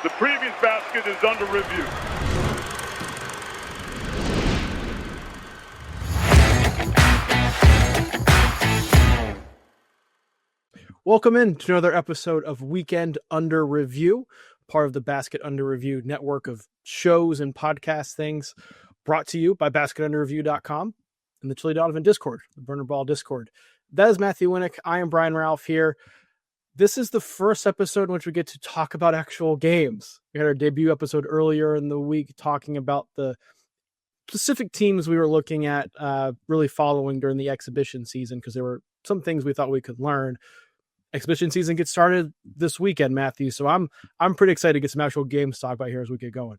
The previous basket is under review. Welcome in to another episode of Weekend Under Review, part of the Basket Under Review network of shows and podcast things brought to you by basketunderreview.com and the Chili Donovan Discord, the Burner Ball Discord. That is Matthew Winick. I am Brian Rauf here. This is the first episode in which we get to talk about actual games. We had our debut episode earlier in the week talking about the specific teams we were looking at really following during the exhibition season because there were some things we thought we could learn. Exhibition season gets started this weekend, Matthew. So I'm pretty excited to get some actual games to talk about here as we get going.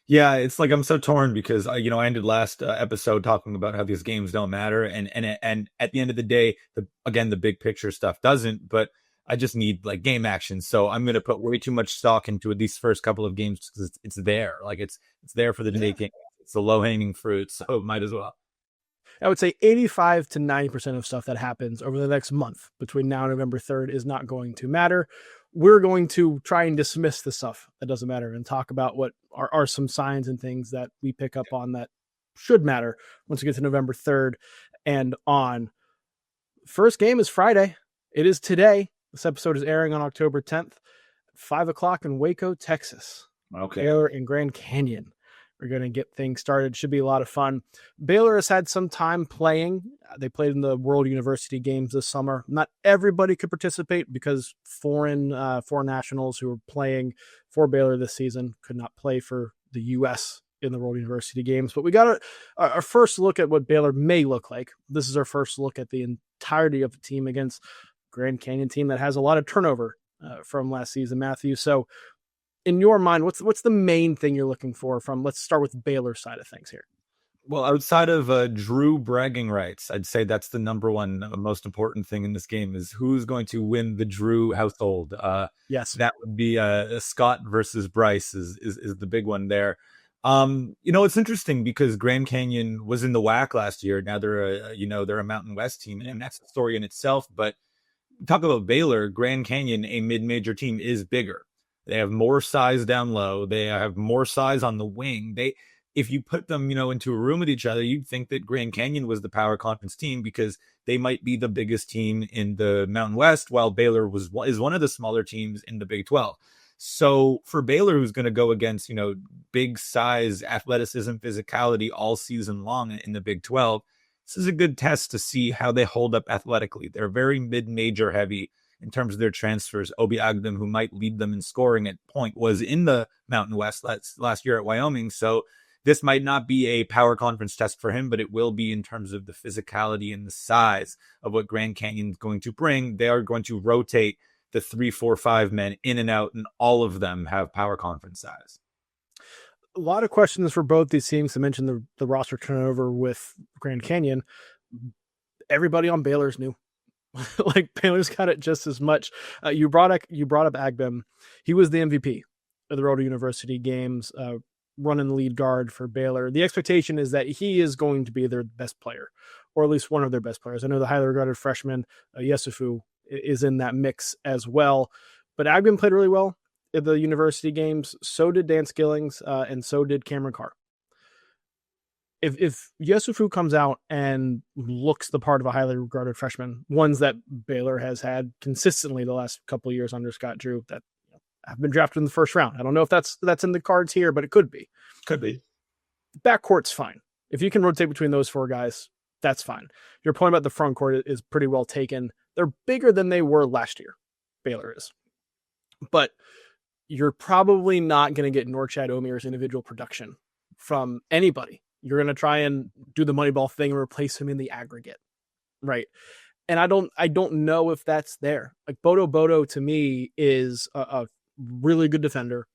Yeah, it's like I'm so torn because I ended last episode talking about how these games don't matter, and at the end of the day, the big picture stuff doesn't. But I just need like game action, so I'm going to put way too much stock into these first couple of games because it's there, like it's there for the taking. It's the low hanging fruit, so it might as well. I would say 85 to 90% of stuff that happens over the next month between now and November 3rd is not going to matter. We're going to try and dismiss the stuff that doesn't matter and talk about what are some signs and things that we pick up on that should matter once we get to November 3rd and on. First game is Friday. It is today. This episode is airing on October 10th at 5 o'clock in Waco, Texas. Okay. Baylor and Grand Canyon. We're going to get things started. Should be a lot of fun. Baylor has had some time playing. They played in the World University Games this summer. Not everybody could participate because foreign nationals who were playing for Baylor this season could not play for the U.S. in the World University Games. But we got our first look at what Baylor may look like. This is our first look at the entirety of the team against Grand Canyon team that has a lot of turnover from last season, Matthew. So in your mind, what's the main thing you're looking for from, let's start with Baylor's side of things here. Well, outside of Drew bragging rights, I'd say that's the number one most important thing in this game is who's going to win the Drew household. Yes, that would be Scott versus Bryce is the big one there. It's interesting because Grand Canyon was in the WAC last year. Now they're a Mountain West team, and that's a story in itself. But talk about Baylor, Grand Canyon, a mid-major team, is bigger. They have more size down low. They have more size on the wing. If you put them, into a room with each other, you'd think that Grand Canyon was the power conference team because they might be the biggest team in the Mountain West, while Baylor is one of the smaller teams in the Big 12. So for Baylor, who's going to go against, big size, athleticism, physicality all season long in the Big 12, this is a good test to see how they hold up athletically. They're very mid-major heavy in terms of their transfers. Obi Agdam, who might lead them in scoring at point, was in the Mountain West last year at Wyoming. So this might not be a power conference test for him, but it will be in terms of the physicality and the size of what Grand Canyon is going to bring. They are going to rotate the 3, 4, 5 men in and out, and all of them have power conference size. A lot of questions for both these teams. I mentioned the roster turnover with Grand Canyon. Everybody on Baylor's new. Like Baylor's got it just as much. You brought up Agdam. He was the MVP of the World University Games, running lead guard for Baylor. The expectation is that he is going to be their best player, or at least one of their best players. I know the highly regarded freshman Yesufu is in that mix as well, but Agdam played really well at the university games. So did Dan Skillings, and so did Cameron Carr. If Yesufu comes out and looks the part of a highly regarded freshman, ones that Baylor has had consistently the last couple of years under Scott Drew that have been drafted in the first round. I don't know if that's in the cards here, but it could be. Could be. Backcourt's fine. If you can rotate between those four guys, that's fine. Your point about the front court is pretty well taken. They're bigger than they were last year. Baylor is. But you're probably not going to get Norchad Omir's individual production from anybody. You're going to try and do the Moneyball thing and replace him in the aggregate. Right. And I don't know if that's there. Like Bodo to me is a really good defender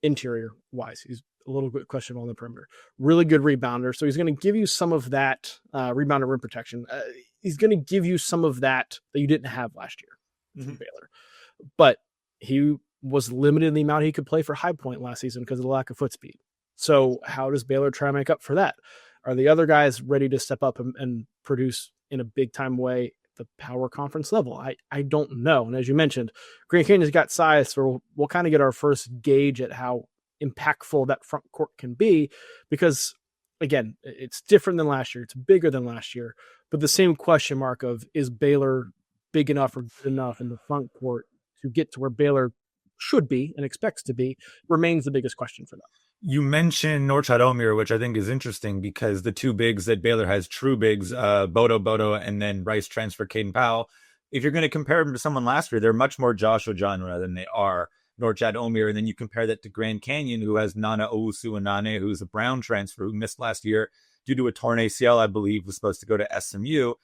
interior wise. He's a little bit questionable on the perimeter, really good rebounder. So he's going to give you some of that rebound and rim protection. He's going to give you some of that you didn't have last year from Baylor, but he was limited in the amount he could play for High Point last season because of the lack of foot speed. So how does Baylor try and make up for that? Are the other guys ready to step up and produce in a big time way the power conference level? I don't know. And as you mentioned, Grand Canyon's got size, so we'll kind of get our first gauge at how impactful that front court can be, because again, it's different than last year. It's bigger than last year, but the same question mark of, is Baylor big enough or good enough in the front court to get to where Baylor should be and expects to be, remains the biggest question for them. You mentioned Norchad Omier, which I think is interesting because the two bigs that Baylor has, true bigs, Bodo, and then Rice transfer Caden Powell. If you're going to compare them to someone last year, they're much more Joshua genre than they are Norchad Omier. And then you compare that to Grand Canyon, who has Nana Owusu-Anane, who's a Brown transfer who missed last year due to a torn ACL, I believe, was supposed to go to SMU.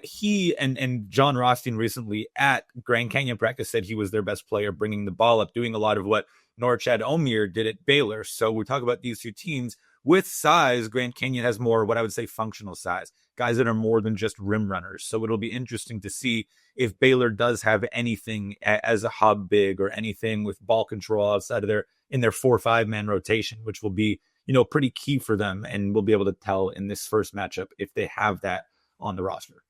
He and John Rothstein recently at Grand Canyon practice said he was their best player, bringing the ball up, doing a lot of what Norchad Omier did at Baylor. So we talk about these two teams with size. Grand Canyon has more, what I would say, functional size, guys that are more than just rim runners. So it'll be interesting to see if Baylor does have anything as a hub big or anything with ball control outside of in their 4 or 5 man rotation, which will be, pretty key for them. And we'll be able to tell in this first matchup if they have that on the roster.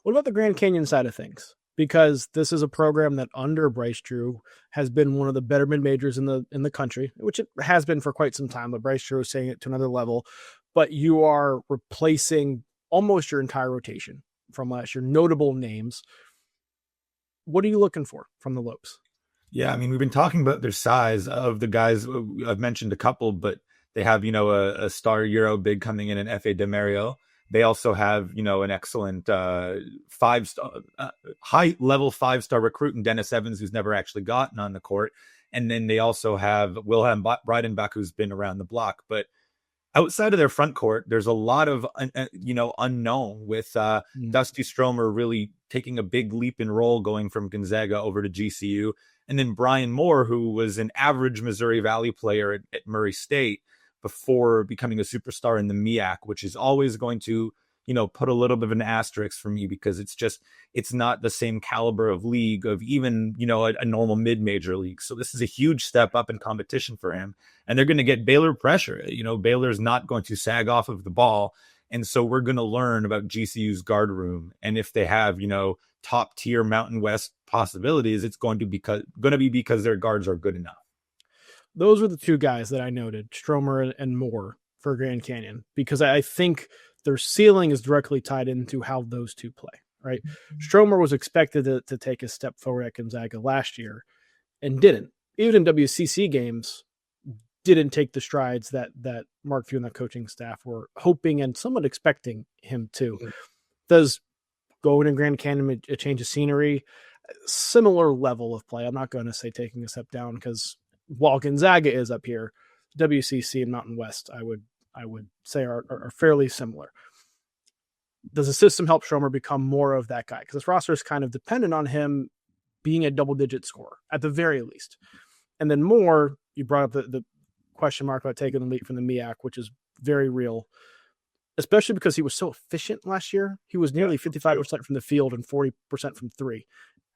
What about the Grand Canyon side of things? Because this is a program that under Bryce Drew has been one of the better mid-majors in the country, which it has been for quite some time, but Bryce Drew is saying it to another level. But you are replacing almost your entire rotation from last year, notable names. What are you looking for from the Lopes? Yeah, I mean, we've been talking about their size of the guys. I've mentioned a couple, but they have, a star Euro big coming in F.A. DeMario. They also have, an excellent 5-star, high-level 5-star recruit in Dennis Evans, who's never actually gotten on the court. And then they also have Wilhelm Breidenbach, who's been around the block. But outside of their front court, there's a lot of, unknown, with Dusty Stromer really taking a big leap in role going from Gonzaga over to GCU. And then Brian Moore, who was an average Missouri Valley player at Murray State before becoming a superstar in the MEAC, which is always going to, put a little bit of an asterisk for me, because it's not the same caliber of league of even, a normal mid-major league. So this is a huge step up in competition for him, and they're going to get Baylor pressure. Baylor's not going to sag off of the ball. And so we're going to learn about GCU's guard room. And if they have, top tier Mountain West possibilities, it's going to be because their guards are good enough. Those were the two guys that I noted, Stromer and Moore, for Grand Canyon, because I think their ceiling is directly tied into how those two play, right? Stromer was expected to take a step forward at Gonzaga last year and didn't. Even in WCC games, didn't take the strides that Mark Few and the coaching staff were hoping and somewhat expecting him to. Does going in Grand Canyon a change of scenery? Similar level of play. I'm not going to say taking a step down, because while Gonzaga is up here, WCC and Mountain West, I would say are fairly similar. Does the system help Stromer become more of that guy? Because this roster is kind of dependent on him being a double-digit scorer at the very least. And then Moore, you brought up the question mark about taking the lead from the MEAC, which is very real, especially because he was so efficient last year. He was nearly 55% from the field and 40% from three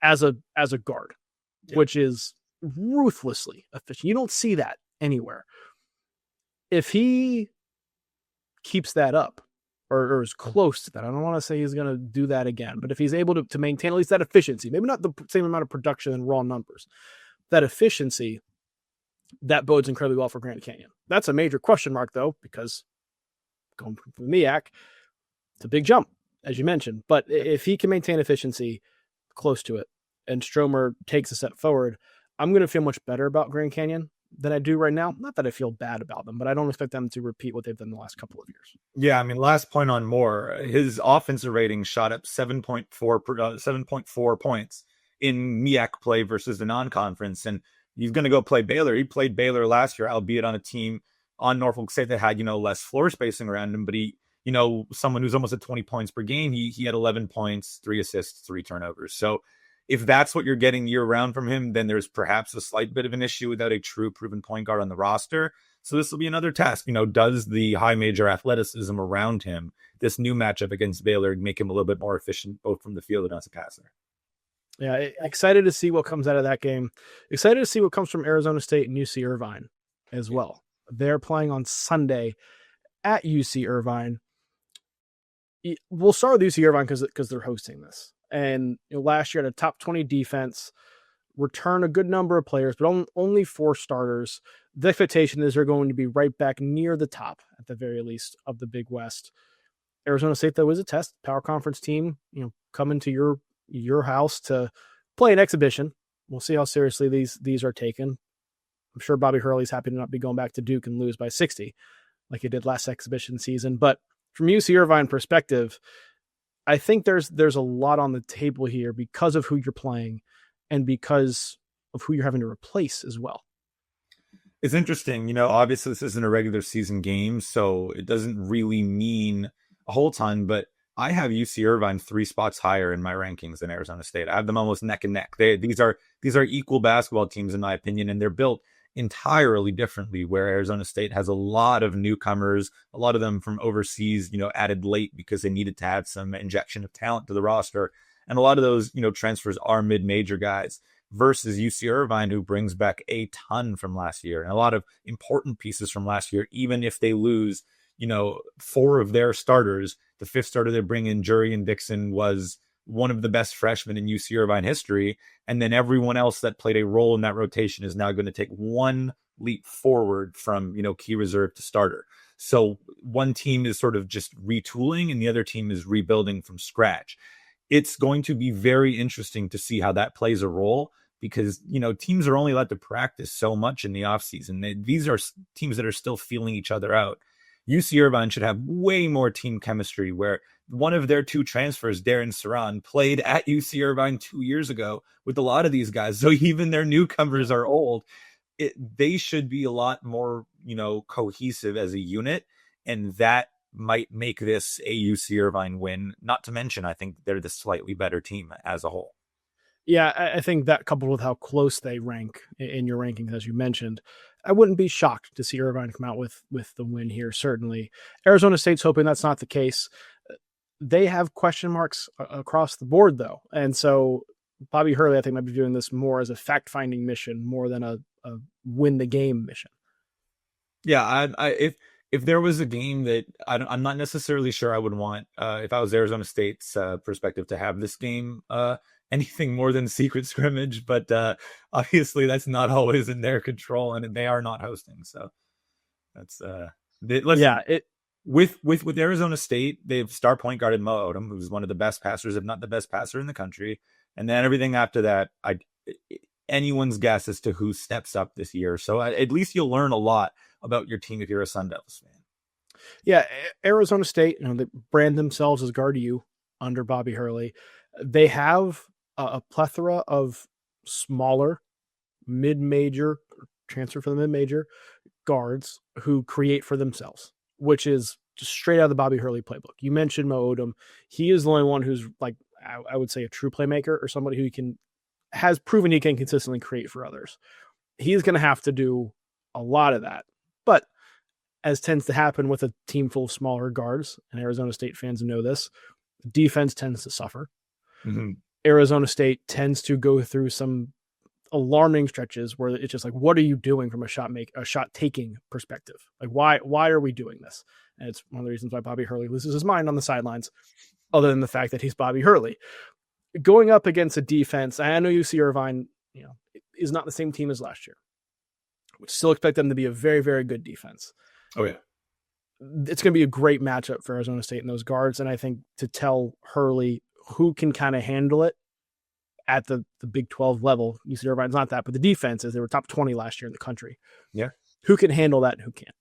as a guard, which is ruthlessly efficient. You don't see that anywhere. If he keeps that up or is close to that, I don't want to say he's going to do that again, but if he's able to maintain at least that efficiency, maybe not the same amount of production and raw numbers, that efficiency, that bodes incredibly well for Grand Canyon. That's a major question mark, though, because going from the MEAC, it's a big jump, as you mentioned. But if he can maintain efficiency close to it and Stromer takes a step forward, I'm going to feel much better about Grand Canyon than I do right now. Not that I feel bad about them, but I don't expect them to repeat what they've done the last couple of years. Yeah, I mean, last point on Moore, his offensive rating shot up 7.4 points in MEAC play versus the non-conference, and he's going to go play Baylor. He played Baylor last year, albeit on a team on Norfolk State that had, less floor spacing around him, but he, someone who's almost at 20 points per game, he had 11 points, 3 assists, 3 turnovers. So if that's what you're getting year round from him, then there's perhaps a slight bit of an issue without a true proven point guard on the roster. So this will be another test. Does the high major athleticism around him, this new matchup against Baylor, make him a little bit more efficient, both from the field and as a passer? Yeah, excited to see what comes out of that game. Excited to see what comes from Arizona State and UC Irvine as well. They're playing on Sunday at UC Irvine. We'll start with UC Irvine because they're hosting this. And last year, had a top 20 defense, return a good number of players, but only 4 starters. The expectation is they're going to be right back near the top, at the very least, of the Big West. Arizona State, though, is a test. Power conference team, coming to your house to play an exhibition. We'll see how seriously these are taken. I'm sure Bobby Hurley's happy to not be going back to Duke and lose by 60 like he did last exhibition season. But from UC Irvine perspective, I think there's a lot on the table here because of who you're playing and because of who you're having to replace as well. It's interesting. Obviously this isn't a regular season game, so it doesn't really mean a whole ton, but I have UC Irvine 3 spots higher in my rankings than Arizona State. I have them almost neck and neck. These are equal basketball teams in my opinion, and they're built entirely differently, where Arizona State has a lot of newcomers, a lot of them from overseas, added late because they needed to add some injection of talent to the roster. And a lot of those, transfers are mid-major guys versus UC Irvine, who brings back a ton from last year and a lot of important pieces from last year, even if they lose, 4 of their starters. The 5th starter they bring in, Jurian Dixon, was one of the best freshmen in UC Irvine history. And then everyone else that played a role in that rotation is now going to take one leap forward from, key reserve to starter. So one team is sort of just retooling and the other team is rebuilding from scratch. It's going to be very interesting to see how that plays a role because, teams are only allowed to practice so much in the offseason. These are teams that are still feeling each other out. UC Irvine should have way more team chemistry, where one of their 2 transfers, Darren Saran, played at UC Irvine 2 years ago with a lot of these guys. So even their newcomers are old. They should be a lot more, cohesive as a unit. And that might make this a UC Irvine win. Not to mention, I think they're the slightly better team as a whole. Yeah, I think that coupled with how close they rank in your rankings, as you mentioned, I wouldn't be shocked to see Irvine come out with the win here, certainly. Arizona State's hoping that's not the case. They have question marks across the board, though. And so Bobby Hurley, I think, might be doing this more as a fact-finding mission more than a win-the-game mission. Yeah, if there was a game that I'm not necessarily sure I would want, if I was Arizona State's perspective, to have this game anything more than secret scrimmage, but obviously that's not always in their control, and they are not hosting. So that's with Arizona State, they've star point guarded Mo Odom, who's one of the best passers, if not the best passer in the country, and then everything after that, anyone's guess as to who steps up this year. So at least you'll learn a lot about your team if you're a Sun Devils fan. Yeah, Arizona State, they brand themselves as Guard U under Bobby Hurley. They have a plethora of smaller mid-major, transfer from the mid-major guards who create for themselves, which is just straight out of the Bobby Hurley playbook. You mentioned Mo Odom. He is the only one who's, like, I would say, a true playmaker, or somebody who has proven he can consistently create for others. He's going to have to do a lot of that. But as tends to happen with a team full of smaller guards, and Arizona State fans know this, defense tends to suffer. Mm-hmm. Arizona State tends to go through some alarming stretches where it's just like, what are you doing from a shot taking perspective? Like, why are we doing this? And it's one of the reasons why Bobby Hurley loses his mind on the sidelines, other than the fact that he's Bobby Hurley. Going up against a defense, I know UC Irvine, is not the same team as last year. We still expect them to be a very, very good defense. Oh yeah. It's going to be a great matchup for Arizona State and those guards. And I think to tell Hurley who can kind of handle it at the Big 12 level, UC Irvine's not that, but the defense is, they were top 20 last year in the country. Yeah. Who can handle that and who can't?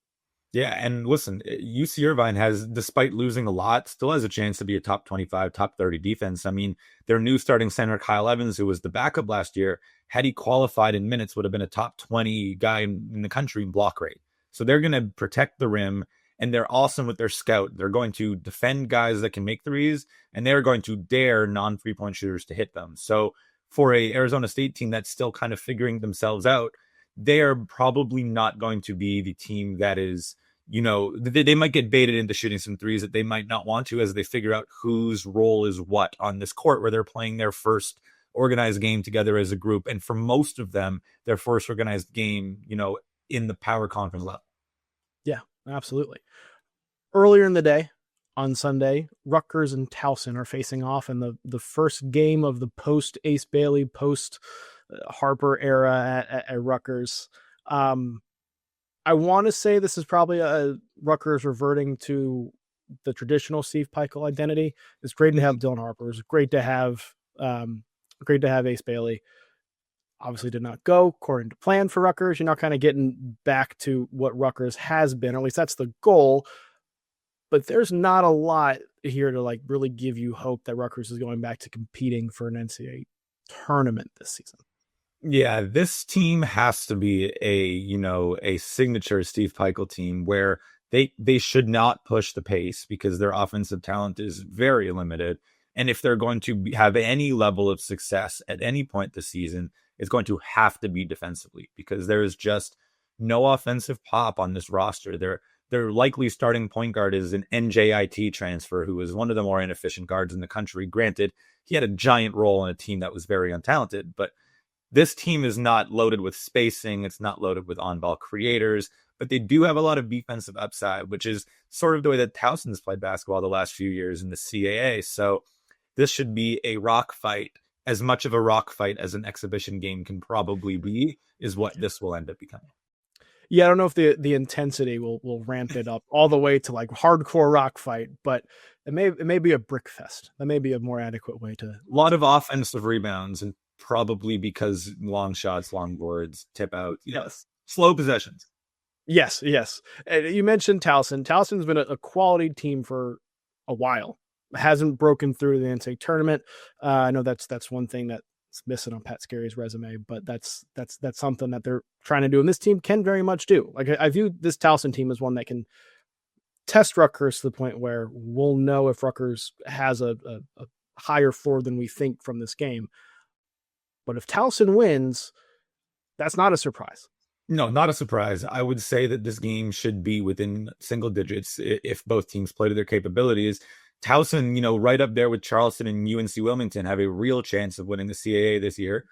Yeah, and listen, UC Irvine has, despite losing a lot, still has a chance to be a top 25, top 30 defense. I mean, their new starting center, Kyle Evans, who was the backup last year, had he qualified in minutes, would have been a top 20 guy in the country in block rate. So they're going to protect the rim, and they're awesome with their scout. They're going to defend guys that can make threes, and they're going to dare non-3-point shooters to hit them. So for a Arizona State team that's still kind of figuring themselves out, they are probably not going to be the team that is, they might get baited into shooting some threes that they might not want to, as they figure out whose role is what on this court, where they're playing their first organized game together as a group. And for most of them, their first organized game, in the power conference level. Yeah, absolutely. Earlier in the day, on Sunday. Rutgers and Towson are facing off in the first game of the post Ace Bailey, post Harper era at Rutgers. I want to say this is probably a Rutgers reverting to the traditional Steve Peichel identity. It's great to have Dylan Harper. It's great to have Ace Bailey. Obviously did not go according to plan for Rutgers. You're not kind of getting back to what Rutgers has been, or at least that's the goal. But there's not a lot here to like really give you hope that Rutgers is going back to competing for an NCAA tournament this season. Yeah, this team has to be a signature Steve Peichel team where they should not push the pace because their offensive talent is very limited. And if they're going to have any level of success at any point this season, it's going to have to be defensively because there is just no offensive pop on this roster. Their likely starting point guard is an NJIT transfer who is one of the more inefficient guards in the country. Granted, he had a giant role in a team that was very untalented, but this team is not loaded with spacing. It's not loaded with on-ball creators, but they do have a lot of defensive upside, which is sort of the way that Towson's played basketball the last few years in the CAA. So this should be a rock fight. As much of a rock fight as an exhibition game can probably be, is what this will end up becoming. Yeah, I don't know if the intensity will ramp it up all the way to like hardcore rock fight, but it may be a brick fest. That may be a more adequate way to. A lot of offensive rebounds, and probably because long shots, long boards, tip out, Yes, slow possessions. Yes. You mentioned Towson. Towson's been a quality team for a while. Hasn't broken through the NCAA tournament. I know that's one thing that's missing on Pat Scary's resume, but that's something that they're trying to do, and this team can very much do. Like I view this Towson team as one that can test Rutgers to the point where we'll know if Rutgers has a higher floor than we think from this game. But if Towson wins, that's not a surprise. No, not a surprise. I would say that this game should be within single digits if both teams play to their capabilities. Towson, right up there with Charleston and UNC Wilmington, have a real chance of winning the CAA this year.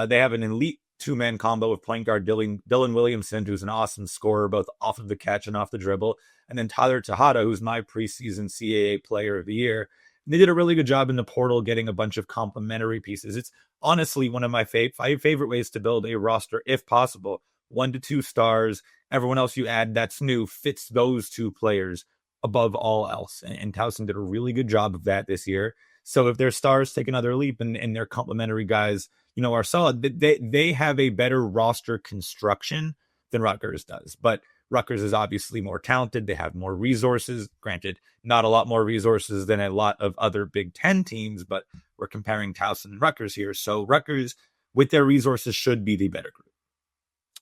They have an elite two-man combo of point guard Dylan Williamson, who's an awesome scorer, both off of the catch and off the dribble, and then Tyler Tejada, who's my preseason CAA player of the year. And they did a really good job in the portal getting a bunch of complementary pieces. It's honestly one of my five favorite ways to build a roster, if possible. 1 to 2 stars. Everyone else you add that's new fits those two players above all else. And Towson did a really good job of that this year. So if their stars take another leap and their complementary guys, are solid, they have a better roster construction than Rutgers does. But Rutgers is obviously more talented. They have more resources. Granted, not a lot more resources than a lot of other Big Ten teams, but we're comparing Towson and Rutgers here. So Rutgers, with their resources, should be the better group.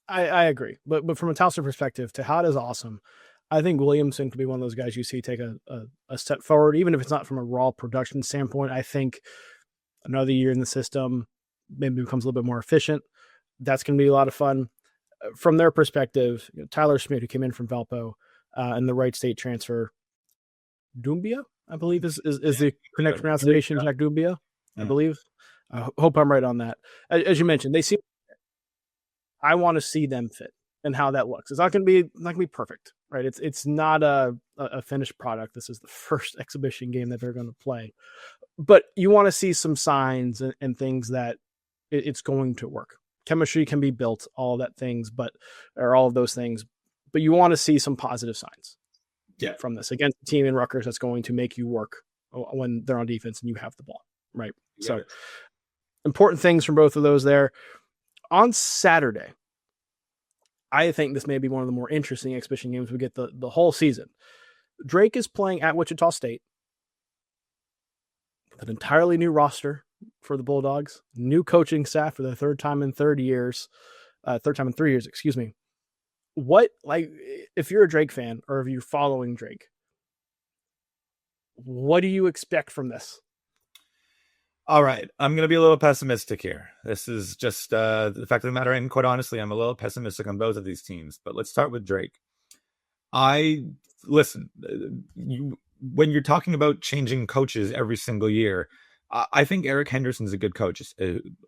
I agree. But from a Towson perspective, Tejada is awesome. I think Williamson could be one of those guys you see take a step forward, even if it's not from a raw production standpoint. I think another year in the system maybe becomes a little bit more efficient. That's going to be a lot of fun. From their perspective, Tyler Schmidt, who came in from Valpo, and the Wright State transfer, Doumbia, I believe is the correct pronunciation, Jack Doumbia, I believe. I hope I'm right on that. As you mentioned, they seem. I want to see them fit and how that looks. It's not going to be perfect, right? It's not a finished product. This is the first exhibition game that they're going to play, but you want to see some signs and things that it's going to work. Chemistry can be built, all of those things, but you want to see some positive signs from this against the team in Rutgers that's going to make you work when they're on defense and you have the ball, right? Yeah. So important things from both of those there. On Saturday, I think this may be one of the more interesting exhibition games we get the whole season. Drake is playing at Wichita State with an entirely new roster for the Bulldogs, new coaching staff for the third time in 3 years, excuse me. What, like, if you're a Drake fan or if you're following Drake, what do you expect from this? All right, I'm going to be a little pessimistic here. This is just the fact of the matter, and quite honestly, I'm a little pessimistic on both of these teams. But let's start with Drake. When you're talking about changing coaches every single year, I think Eric Henderson's a good coach.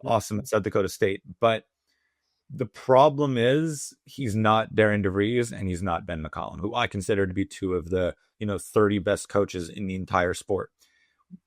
Awesome at South Dakota State. But The problem is he's not Darren DeVries and he's not Ben McCollum, who I consider to be two of the 30 best coaches in the entire sport.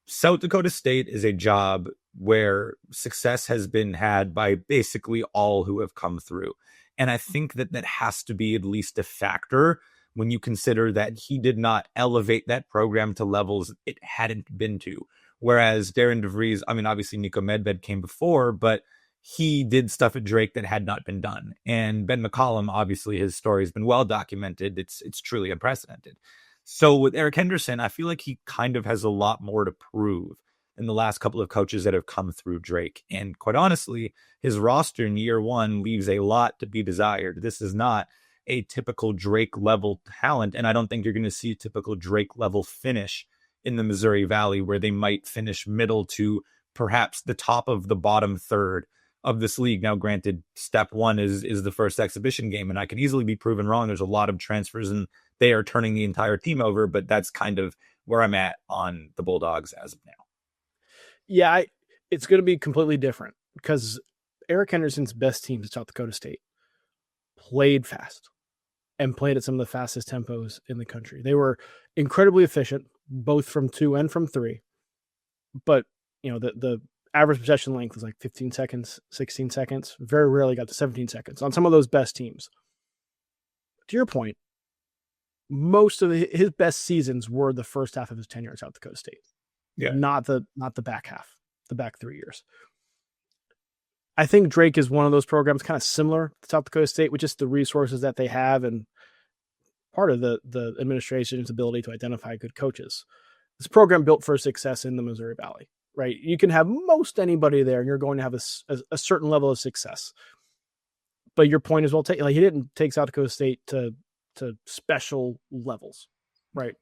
South Dakota State is a job where success has been had by basically all who have come through. And I think that has to be at least a factor when you consider that he did not elevate that program to levels it hadn't been to. Whereas Darren DeVries, I mean, obviously Nico Medved came before, but he did stuff at Drake that had not been done. And Ben McCollum, obviously his story has been well documented. It's truly unprecedented. So with Eric Henderson, I feel like he kind of has a lot more to prove than the last couple of coaches that have come through Drake. And quite honestly, his roster in year one leaves a lot to be desired. This is not a typical Drake level talent. And I don't think you're going to see a typical Drake level finish in the Missouri Valley, where they might finish middle to perhaps the top of the bottom third of this league. Now, granted, step one is the first exhibition game, and I can easily be proven wrong. There's a lot of transfers and they are turning the entire team over, but that's kind of where I'm at on the Bulldogs as of now. Yeah, it's going to be completely different because Eric Henderson's best teams at South Dakota State played fast and played at some of the fastest tempos in the country. They were incredibly efficient, both from 2 and from 3. But, the average possession length was like 15 seconds, 16 seconds. Very rarely got to 17 seconds on some of those best teams. To your point, most of his best seasons were the first half of his tenure at South Dakota State. Yeah. Not the back half, the back 3 years. I think Drake is one of those programs kind of similar to South Dakota State with just the resources that they have and part of the administration's ability to identify good coaches. This program built for success in the Missouri Valley, right? You can have most anybody there and you're going to have a certain level of success. But your point is well taken. Like, he didn't take South Dakota State to special levels, right?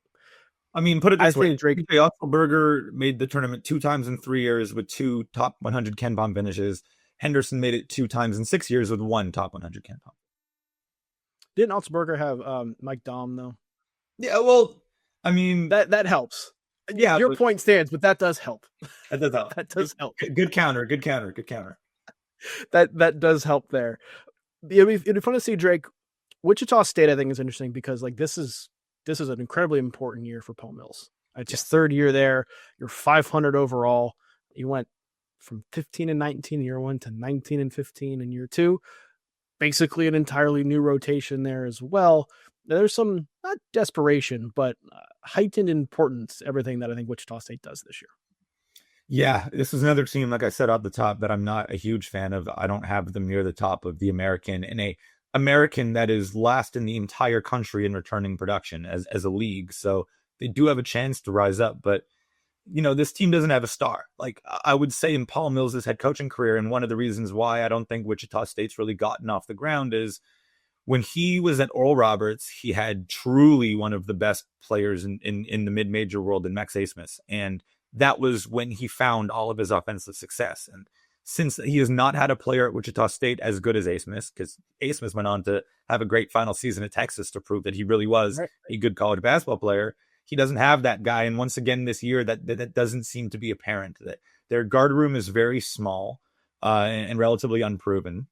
I mean, put it this way. Drake Otzelberger made the tournament 2 times in 3 years with 2 top 100 Ken Pom finishes. Henderson made it 2 times in 6 years with 1 top 100 Ken Pom. Didn't Otzelberger have Mike Dahm though? Yeah, well, I mean that helps. Yeah, your point stands, but that does help. That does help. That does help. Good counter. That does help there. It'd be fun to see Drake. Wichita State, I think, is interesting because this is an incredibly important year for Paul Mills. It's his 3rd year there. You're 500 overall. You went from 15-19 in year 1 to 19-15 in year 2. Basically an entirely new rotation there as well. There's some, not desperation, but heightened importance to everything that I think Wichita State does this year. Yeah, this is another team, like I said at the top, that I'm not a huge fan of. I don't have them near the top of the American, and a American that is last in the entire country in returning production as a league. So they do have a chance to rise up, but this team doesn't have a star. Like, I would say in Paul Mills' head coaching career, and one of the reasons why I don't think Wichita State's really gotten off the ground is when he was at Oral Roberts, he had truly one of the best players in the mid-major world in Max Asmus. And that was when he found all of his offensive success. And since he has not had a player at Wichita State as good as Asmus, because Asmus went on to have a great final season at Texas to prove that he really was a good college basketball player, he doesn't have that guy. And once again this year, that doesn't seem to be apparent. That their guard room is very small and relatively unproven.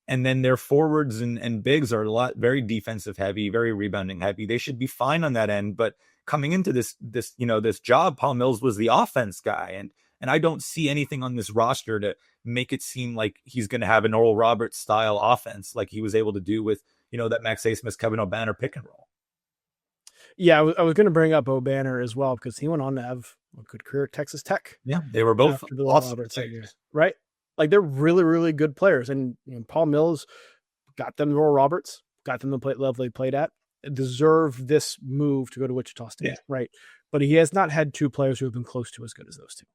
And then their forwards and bigs are very defensive heavy, very rebounding heavy. They should be fine on that end. But coming into this job, Paul Mills was the offense guy. And I don't see anything on this roster to make it seem like he's going to have an Oral Roberts style offense like he was able to do with, that Max Asmus, Kevin O'Banner pick and roll. Yeah, I was going to bring up O'Banner as well because he went on to have a good career at Texas Tech. Yeah, they were both awesome players, right? Like, they're really, really good players. And Paul Mills got them to Oral Roberts, got them to play level they played at, deserve this move to go to Wichita State, right? But he has not had 2 players who have been close to as good as those 2.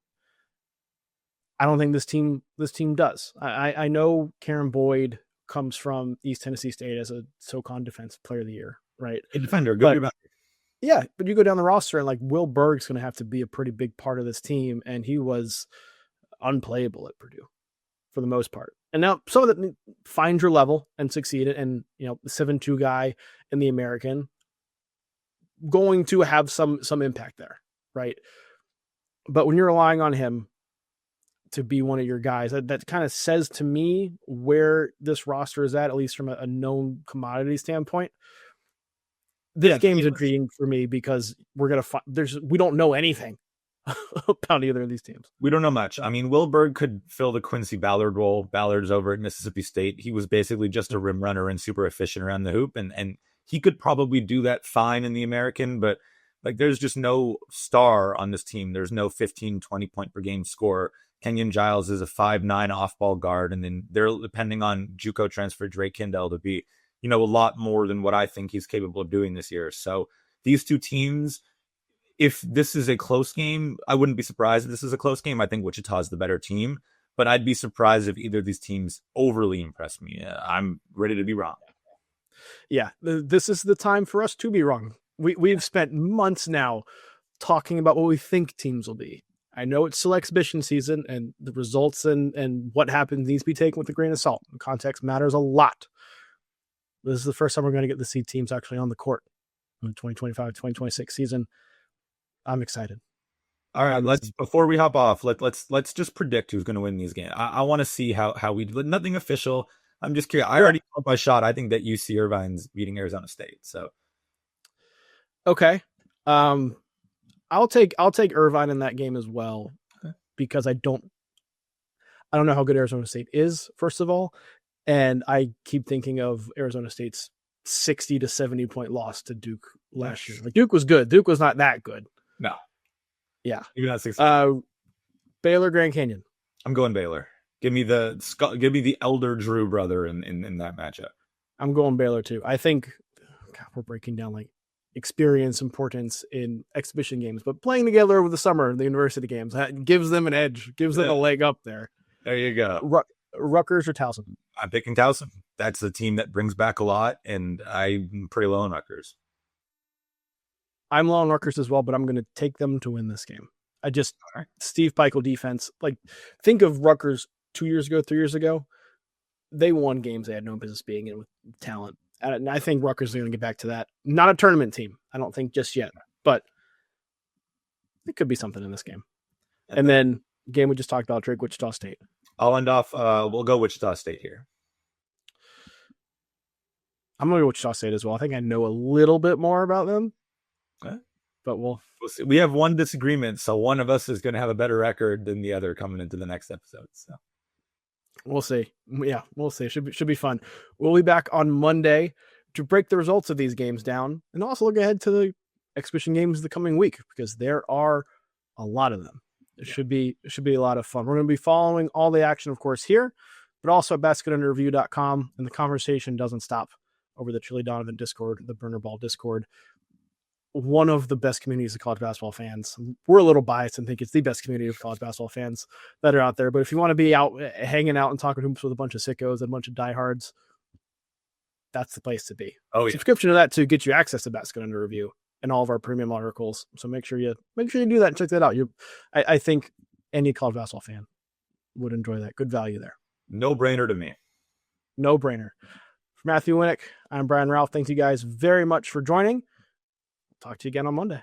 I don't think this team does. I know Karen Boyd comes from East Tennessee State as a SoCon Defensive Player of the Year, right? A defender, good rebounder. Yeah, but you go down the roster and Will Berg's going to have to be a pretty big part of this team, and he was unplayable at Purdue for the most part. And now some of them find your level and succeeded, and the 7-2 guy in the American going to have some impact there, right? But when you're relying on him, to be one of your guys. That kind of says to me where this roster is at least from a known commodity standpoint. This game's intriguing for me because we're going to we don't know anything about either of these teams. We don't know much. I mean, Wilberg could fill the Quincy Ballard role. Ballard's over at Mississippi State. He was basically just a rim runner and super efficient around the hoop. And he could probably do that fine in the American, but like there's just no star on this team. There's no 15, 20 point per game scorer. Kenyon Giles is a 5'9" off-ball guard. And then they're depending on JUCO transfer Drake Kindle to be, a lot more than what I think he's capable of doing this year. So these two teams, if this is a close game, I wouldn't be surprised if this is a close game. I think Wichita's the better team, but I'd be surprised if either of these teams overly impress me. I'm ready to be wrong. Yeah, this is the time for us to be wrong. We've spent months now talking about what we think teams will be. I know it's still exhibition season, and the results and what happens needs to be taken with a grain of salt. Context matters a lot. This is the first time we're going to get to see teams actually on the court in the 2025-2026 season. I'm excited. All right, before we hop off, let's just predict who's going to win these games. I want to see how we do. Nothing official. I'm just curious. I already called my shot. I think that UC Irvine's beating Arizona State. So, okay, I'll take Irvine in that game as well, because I don't know how good Arizona State is, first of all, and I keep thinking of Arizona State's 60 to 70 point loss to Duke last year. Like, Duke was good. Duke was not that good. No. Yeah. Even at 60. Baylor, Grand Canyon. I'm going Baylor. Give me the elder Drew brother in that matchup. I'm going Baylor too. I think we're breaking down like experience importance in exhibition games, but playing together over the summer, the university games, that gives them an edge, gives them a leg up there. There you go. Rutgers or Towson? I'm picking Towson. That's the team that brings back a lot, and I'm pretty low on Rutgers. I'm low on Rutgers as well, but I'm going to take them to win this game. Steve Peichel defense, like think of Rutgers 2 years ago, 3 years ago. They won games they had no business being in with talent. And I think Rutgers is going to get back to that. Not a tournament team, I don't think just yet, but it could be something in this game. And then game we just talked about, Drake, Wichita State. I'll end off. We'll go Wichita State here. I'm going to go Wichita State as well. I think I know a little bit more about them. Okay. But we'll see. We have one disagreement, so one of us is going to have a better record than the other coming into the next episode. So we'll see. Yeah, we'll see. Should be fun. We'll be back on Monday to break the results of these games down and also look ahead to the exhibition games the coming week, because there are a lot of them. It should be a lot of fun. We're going to be following all the action, of course, here, but also at basketunderreview.com, and the conversation doesn't stop over the Chili Donovan Discord, the Burner Ball Discord. One of the best communities of college basketball fans. We're a little biased and think it's the best community of college basketball fans that are out there. But if you want to be out hanging out and talking hoops with a bunch of sickos and a bunch of diehards, that's the place to be. Oh, yeah. Subscription to that to get you access to Basket Under Review and all of our premium articles. So make sure you do that and check that out. I think any college basketball fan would enjoy that. Good value there. No brainer to me. No brainer. For Matthew Winick, I'm Brian Rauf. Thank you guys very much for joining. Talk to you again on Monday.